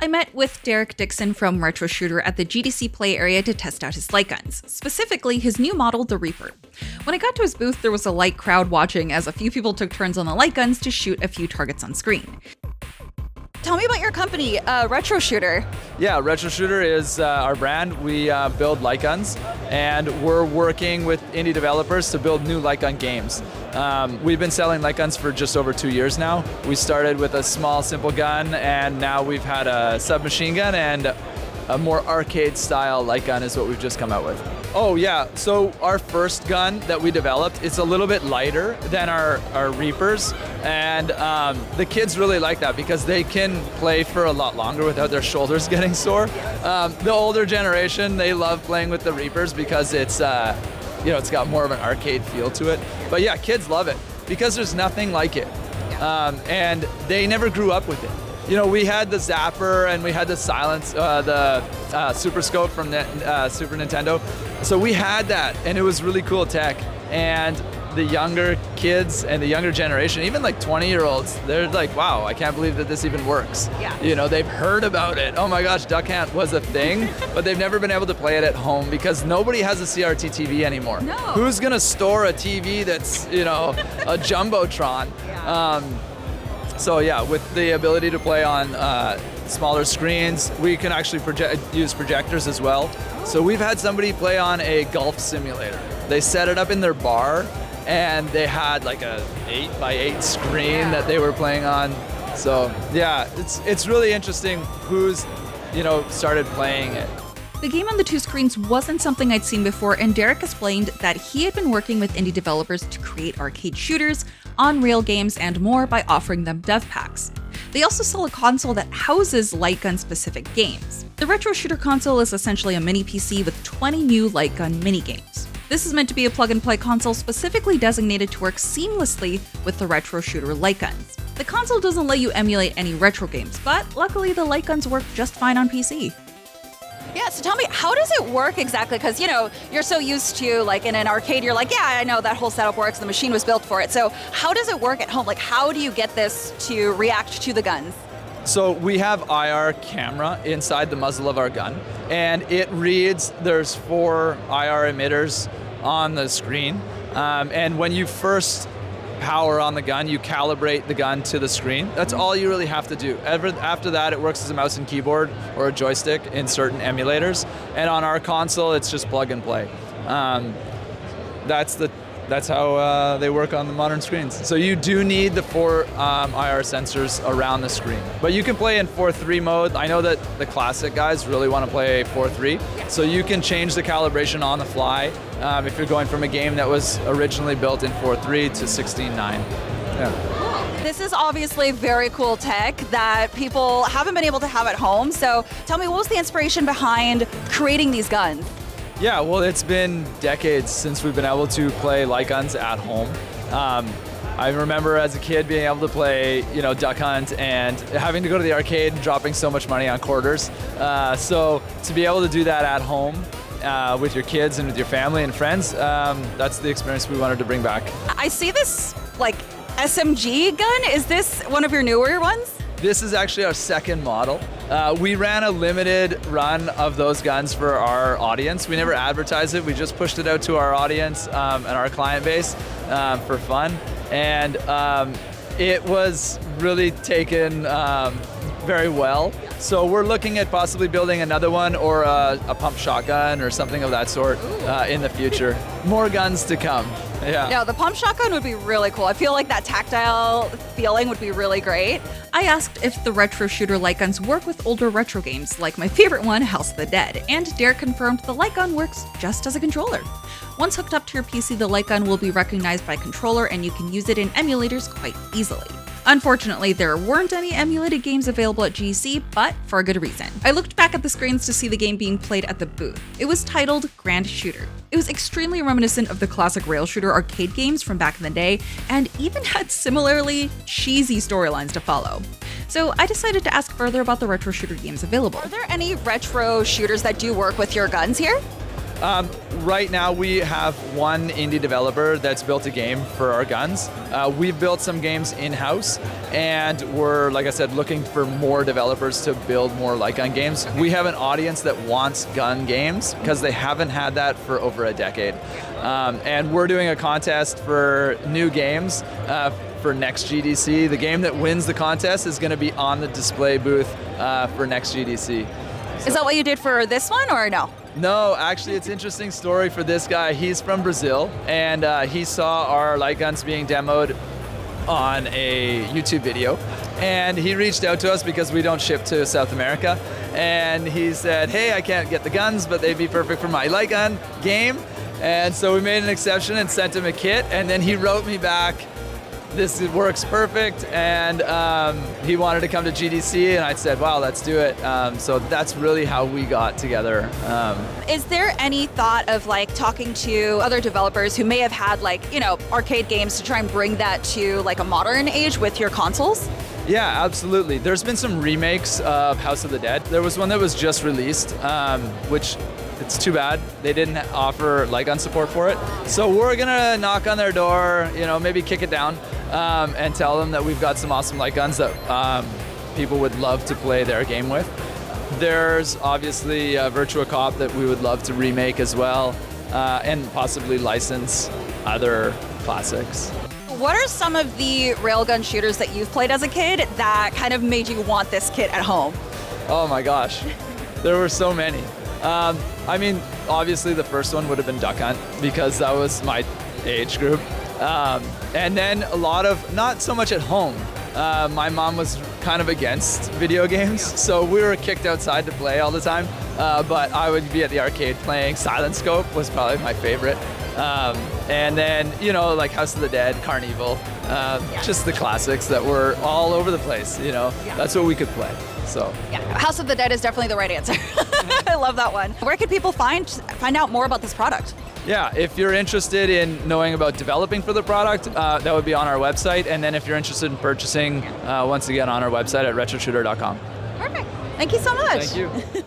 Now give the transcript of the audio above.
I met with Derek Dixon from Retro Shooter at the GDC Play area to test out his lightguns, specifically his new model, the Reaper. When I got to his booth, there was a light crowd watching as a few people took turns on the lightguns to shoot a few targets on screen. Tell me about your company, Retro Shooter. Yeah, Retro Shooter is our brand. We build light guns, and we're working with indie developers to build new light gun games. We've been selling light guns for just over 2 years now. We started with a small, simple gun, and now we've had a submachine gun and a more arcade-style light gun is what we've just come out with. Oh yeah, so our first gun that we developed, it's a little bit lighter than our Reapers, and the kids really like that because they can play for a lot longer without their shoulders getting sore. The older generation, they love playing with the Reapers because it's it's got more of an arcade feel to it. But yeah, kids love it because there's nothing like it, and they never grew up with it. You know, we had the Zapper and we had the Silence, the Super Scope from Super Nintendo. So we had that, and it was really cool tech. And the younger kids and the younger generation, even like 20-year-olds, they're like, wow, I can't believe that this even works. Yeah. You know, they've heard about it. Oh my gosh, Duck Hunt was a thing, but they've never been able to play it at home because nobody has a CRT TV anymore. No. Who's gonna store a TV that's, a Jumbotron? Yeah. So yeah, with the ability to play on smaller screens, we can actually use projectors as well. So we've had somebody play on a golf simulator. They set it up in their bar, and they had like a 8x8 screen that they were playing on. So yeah, it's really interesting who's started playing it. The game on the two screens wasn't something I'd seen before, and Derek explained that he had been working with indie developers to create arcade shooters, on-rail games, and more by offering them dev packs. They also sell a console that houses light gun-specific games. The Retro Shooter console is essentially a mini PC with 20 new light gun mini-games. This is meant to be a plug-and-play console specifically designated to work seamlessly with the Retro Shooter light guns. The console doesn't let you emulate any retro games, but luckily the light guns work just fine on PC. Yeah, so tell me, how does it work exactly? Because, you're so used to, like, in an arcade, you're like, yeah, I know that whole setup works, the machine was built for it. So how does it work at home? Like, how do you get this to react to the guns? So we have IR camera inside the muzzle of our gun, and it reads, there's 4 IR emitters on the screen, and when you first power on the gun, you calibrate the gun to the screen. That's all you really have to do. After that, it works as a mouse and keyboard or a joystick in certain emulators. And on our console, it's just plug and play. That's how they work on the modern screens. So you do need the 4 IR sensors around the screen. But you can play in 4:3 mode. I know that the classic guys really want to play 4:3. So you can change the calibration on the fly if you're going from a game that was originally built in 4:3 to 16:9. Yeah. This is obviously very cool tech that people haven't been able to have at home. So tell me, what was the inspiration behind creating these guns? Yeah, well, it's been decades since we've been able to play light guns at home. I remember as a kid being able to play, Duck Hunt and having to go to the arcade and dropping so much money on quarters. So to be able to do that at home with your kids and with your family and friends, that's the experience we wanted to bring back. I see this, SMG gun. Is this one of your newer ones? This is actually our second model. We ran a limited run of those guns for our audience. We never advertised it. We just pushed it out to our audience and our client base for fun. And it was really taken very well. So we're looking at possibly building another one or a pump shotgun or something of that sort in the future. More guns to come. Yeah. No, the pump shotgun would be really cool. I feel like that tactile feeling would be really great. I asked if the Retro Shooter light guns work with older retro games, like my favorite one, House of the Dead, and Derek confirmed the light gun works just as a controller. Once hooked up to your PC, the light gun will be recognized by controller and you can use it in emulators quite easily. Unfortunately, there weren't any emulated games available at GC, but for a good reason. I looked back at the screens to see the game being played at the booth. It was titled Grand Shooter. It was extremely reminiscent of the classic rail shooter arcade games from back in the day, and even had similarly cheesy storylines to follow. So I decided to ask further about the Retro Shooter games available. Are there any retro shooters that do work with your guns here? Right now we have one indie developer that's built a game for our guns. We've built some games in-house, and we're, like I said, looking for more developers to build more light gun games. We have an audience that wants gun games because they haven't had that for over a decade. And we're doing a contest for new games for next GDC. The game that wins the contest is going to be on the display booth for next GDC. Is that what you did for this one, or no? No, actually, it's an interesting story for this guy. He's from Brazil, and he saw our light guns being demoed on a YouTube video, and he reached out to us because we don't ship to South America, and he said, hey, I can't get the guns, but they'd be perfect for my light gun game. And so we made an exception and sent him a kit, and then he wrote me back, this works perfect, and he wanted to come to GDC, and I said, wow, let's do it. So that's really how we got together. Is there any thought of like talking to other developers who may have had like, you know, arcade games to try and bring that to like a modern age with your consoles? Yeah, absolutely. There's been some remakes of House of the Dead. There was one that was just released, which it's too bad they didn't offer light gun support for it. So we're gonna knock on their door, you know, maybe kick it down, and tell them that we've got some awesome light guns that people would love to play their game with. There's obviously Virtua Cop that we would love to remake as well, and possibly license other classics. What are some of the railgun shooters that you've played as a kid that kind of made you want this kit at home? Oh my gosh, there were so many. I mean, obviously the first one would have been Duck Hunt because that was my age group. And then a lot of, not so much at home. My mom was kind of against video games, so we were kicked outside to play all the time. But I would be at the arcade playing. Silent Scope was probably my favorite. And then, you know, like House of the Dead, Carnival, just the classics that were all over the place, you know. That's what we could play. So yeah, House of the Dead is definitely the right answer. I love that one. Where can people find out more about this product? Yeah, if you're interested in knowing about developing for the product, that would be on our website. And then if you're interested in purchasing, once again on our website at retroshooter.com. Perfect. Thank you so much. Thank you.